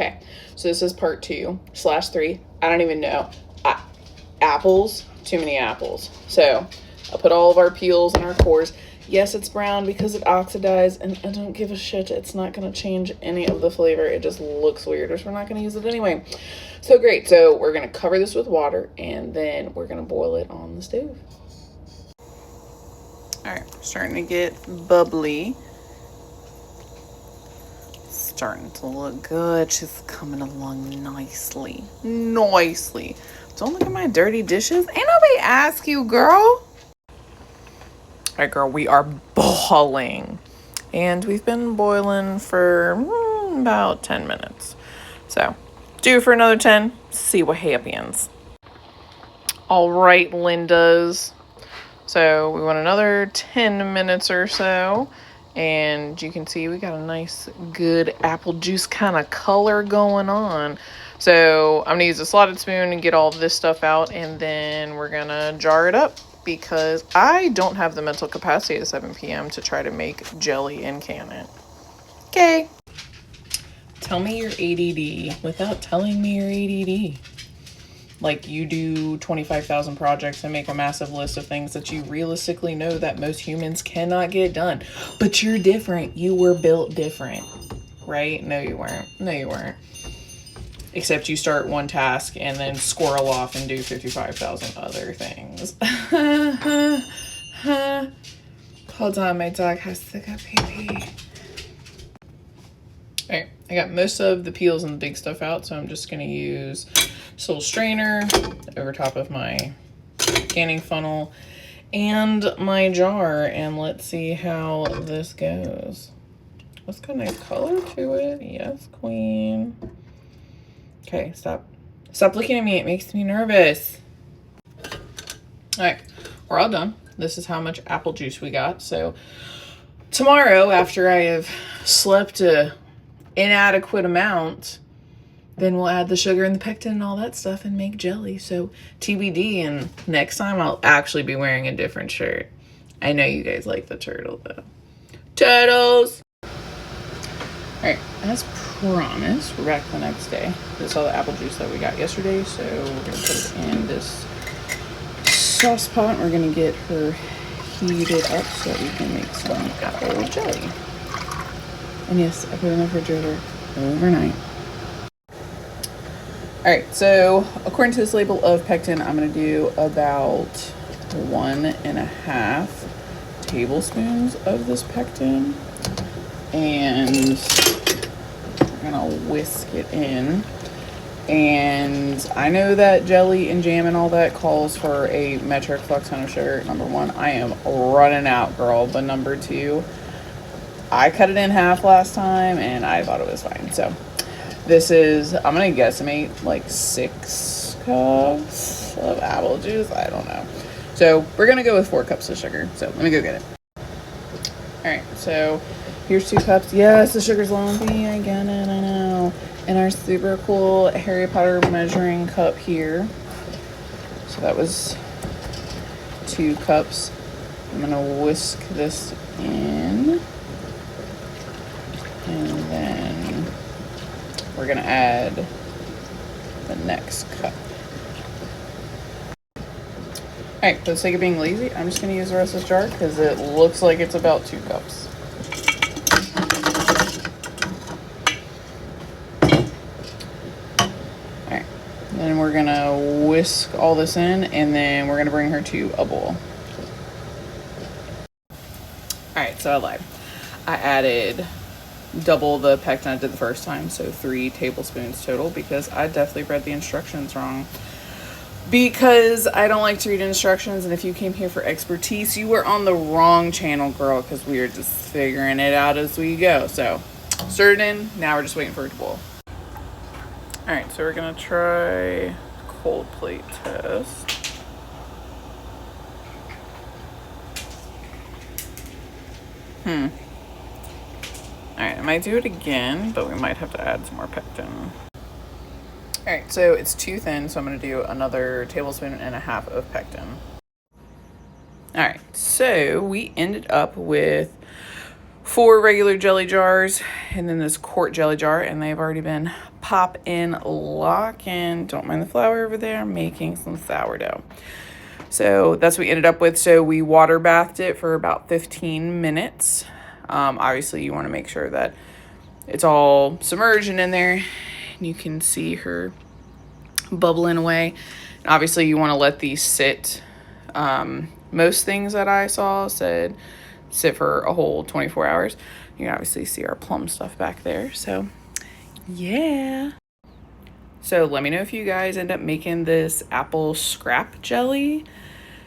Okay, so this is part 2/3. I don't even know. Apples, too many apples. So I'll put all of our peels and our cores. Yes, it's brown because it oxidized, and I don't give a shit. It's not going to change any of the flavor. It just looks weird, so we're not going to use it anyway. So great. So we're going to cover this with water, and then we're going to boil it on the stove. All right, starting to get bubbly. Starting to look good. She's coming along nicely. Nicely. Don't look at my dirty dishes. Ain't nobody ask you, girl. All right, girl, we are boiling. And we've been boiling for about 10 minutes. So, do it for another 10. See what happens. All right, Lindas. So, we want another 10 minutes or so. And you can see we got a nice, good apple juice kind of color going on. So I'm going to use a slotted spoon and get all of this stuff out. And then we're going to jar it up because I don't have the mental capacity at 7 p.m. to try to make jelly and can it. Okay. Tell me your ADD without telling me your ADD. Like you do 25,000 projects and make a massive list of things that you realistically know that most humans cannot get done. But you're different. You were built different, right? No, you weren't. No, you weren't. Except you start one task and then squirrel off and do 55,000 other things. Hold on, my dog has to go pee-pee. All right, I got most of the peels and the big stuff out, so I'm just going to use this little strainer over top of my canning funnel and my jar, and let's see how this goes. Let's got a nice color to it. Yes, queen. Okay, stop looking at me. It makes me nervous. All right, we're all done. This is how much apple juice we got. So tomorrow, after I have slept a inadequate amount, then we'll add the sugar and the pectin and all that stuff and make jelly. So TBD, and next time I'll actually be wearing a different shirt. I know you guys like the turtle though. Turtles! Alright, as promised, we're back the next day. This is all the apple juice that we got yesterday, so we're going to put it in this sauce pot. We're going to get her heated up so that we can make some apple jelly. And yes, I put it in the refrigerator overnight. Alright, so according to this label of pectin, I'm going to do about 1.5 tablespoons of this pectin. And we're going to whisk it in. And I know that jelly and jam and all that calls for a metric fuck ton of sugar. Number one, I am running out, girl. But number two, I cut it in half last time and I thought it was fine. So this is, I'm going to guesstimate like 6 cups of apple juice. I don't know. So we're going to go with 4 cups of sugar. So let me go get it. All right. So here's 2 cups. Yes, the sugar's lumpy. I get it. I know. And our super cool Harry Potter measuring cup here. So that was 2 cups. I'm going to whisk this in. And then we're going to add the next cup. Alright, for the sake of being lazy, I'm just going to use the rest of this jar because it looks like it's about 2 cups. Alright, then we're going to whisk all this in and then we're going to bring her to a boil. Alright, so I lied. I added double the pectin I did the first time, so 3 tablespoons total, because I definitely read the instructions wrong. Because I don't like to read instructions, and if you came here for expertise, you were on the wrong channel, girl, because we are just figuring it out as we go. So, stir it in. Now we're just waiting for it to boil. Alright, so we're going to try cold plate test. Alright, I might do it again, but we might have to add some more pectin. Alright, so it's too thin, so I'm going to do another 1.5 tablespoons of pectin. Alright, so we ended up with 4 regular jelly jars and then this quart jelly jar, and they've already been pop in, lock in. Don't mind the flour over there. I'm making some sourdough. So that's what we ended up with. So we water bathed it for about 15 minutes. Obviously, you want to make sure that it's all submerged and in there. And you can see her bubbling away. And obviously, you want to let these sit. Most things that I saw said sit for a whole 24 hours. You can obviously see our plum stuff back there. So, yeah. So let me know if you guys end up making this apple scrap jelly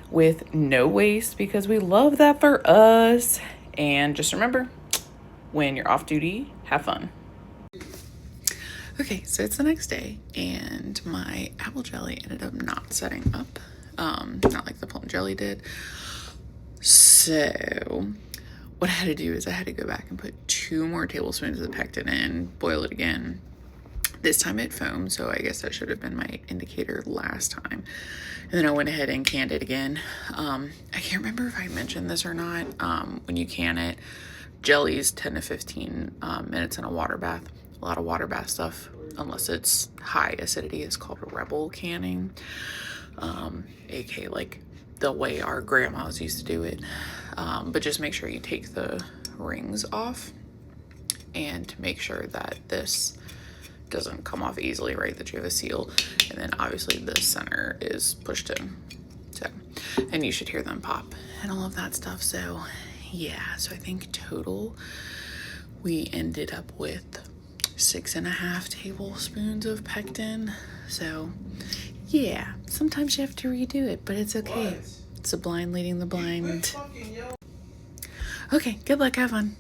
with no waste, because we love that for us. And just remember, when you're off duty, have fun. Okay, so it's the next day and my apple jelly ended up not setting up. Not like the plum jelly did. So what I had to do is I had to go back and put 2 more tablespoons of the pectin in, boil it again. This time it foamed, so I guess that should have been my indicator last time. And then I went ahead and canned it again. I can't remember if I mentioned this or not. When you can it, jellies 10 to 15 minutes in a water bath. A lot of water bath stuff, unless it's high acidity, is called rebel canning. aka like the way our grandmas used to do it. But just make sure you take the rings off and make sure that this doesn't come off easily, right? That you have a seal. And then obviously the center is pushed in. So, and you should hear them pop and all of that stuff. So yeah, so I think total we ended up with 6.5 tablespoons of pectin. So yeah, sometimes you have to redo it, but it's okay. It's the blind leading the blind. Okay, good luck, have fun.